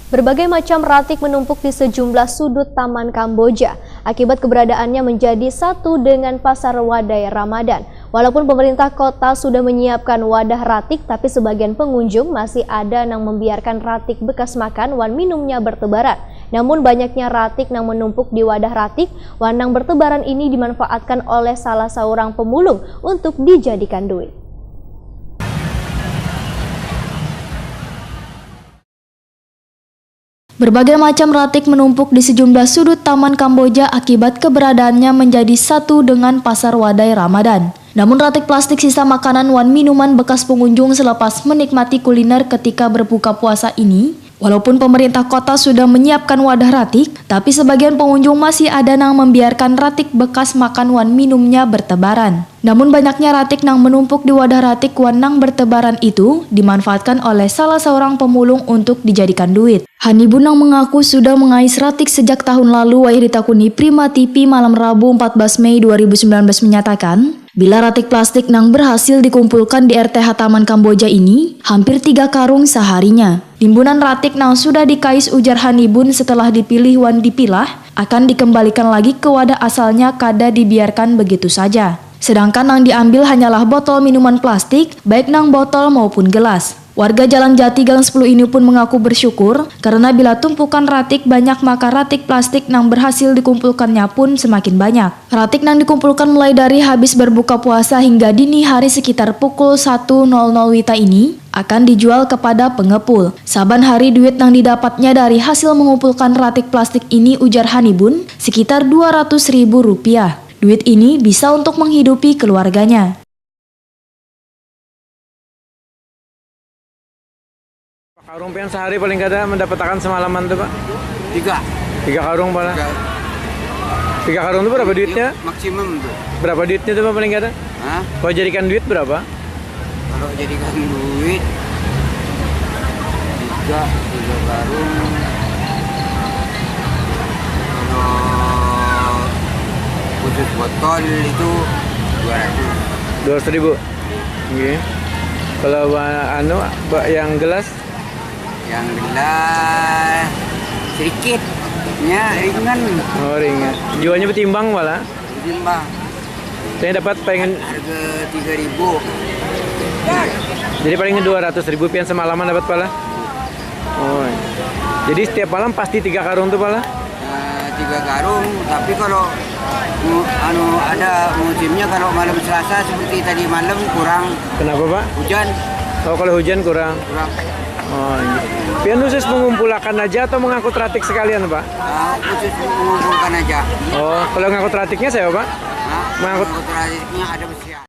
Berbagai macam ratik menumpuk di sejumlah sudut Taman Kamboja. Akibat keberadaannya menjadi satu dengan pasar wadai Ramadan. Walaupun pemerintah kota sudah menyiapkan wadah ratik, tapi sebagian pengunjung masih ada yang membiarkan ratik bekas makan wan minumnya bertebaran. Namun banyaknya ratik yang menumpuk di wadah ratik, wanang bertebaran ini dimanfaatkan oleh salah seorang pemulung untuk dijadikan duit. Berbagai macam ratik menumpuk di sejumlah sudut Taman Kamboja akibat keberadaannya menjadi satu dengan pasar wadai Ramadan. Namun ratik plastik sisa makanan wan minuman bekas pengunjung selepas menikmati kuliner ketika berbuka puasa ini, walaupun pemerintah kota sudah menyiapkan wadah ratik, tapi sebagian pengunjung masih ada yang membiarkan ratik bekas makan wan minumnya bertebaran. Namun banyaknya ratik yang menumpuk di wadah ratik wan yang bertebaran itu dimanfaatkan oleh salah seorang pemulung untuk dijadikan duit. Hani Bunang mengaku sudah mengais ratik sejak tahun lalu. Wahyu ditakuni Prima TV malam Rabu 14 Mei 2019 menyatakan, bila ratik plastik yang berhasil dikumpulkan di RTH Taman Kamboja ini hampir 3 karung seharinya. Timbunan ratik yang sudah dikais, ujar Hani Bun, setelah dipilih wan dipilah akan dikembalikan lagi ke wadah asalnya kada dibiarkan begitu saja. Sedangkan yang diambil hanyalah botol minuman plastik, baik nang botol maupun gelas. Warga Jalan Jati Gang 10 ini pun mengaku bersyukur karena bila tumpukan ratik banyak maka ratik plastik yang berhasil dikumpulkannya pun semakin banyak. Ratik yang dikumpulkan mulai dari habis berbuka puasa hingga dini hari sekitar pukul 1.00 WITA ini akan dijual kepada pengepul. Saban hari duit yang didapatnya dari hasil mengumpulkan ratik plastik ini, ujar Hani Bun, sekitar Rp200.000. Duit ini bisa untuk menghidupi keluarganya. Karung pian sehari paling kada mendapatkan semalaman tuh Pak? 3 karung pala. 3 karung tuh berapa duitnya? Maksimum tuh. Berapa Duitnya tuh Pak paling kada? Hah? Kalau jadikan duit berapa? Kalau jadikan duit 3 karung. Kalau khusus botol itu 200.000. Oke. Kalau yang gelas? Yang gelas sedikit, ringan. Oh, ringan. Jualnya bertimbang malah. Bertimbang. Saya dapat pengen Harga 3.000. jadi paling 200.000 pian semalaman dapat pala. Oh. Jadi setiap malam pasti 3 karung tuh pala. 3 karung, tapi kalau ada musimnya, kalau malam Selasa seperti tadi malam kurang. Kenapa Pak? Hujan. Oh, kalau hujan kurang. Oh, iya. Pian khusus mengumpulkan aja atau mengangkut ratik sekalian Pak? Khusus mengumpulkan aja. Oh, kalau ngangkut ratiknya saya Pak? Mengangkut ratiknya ada besi.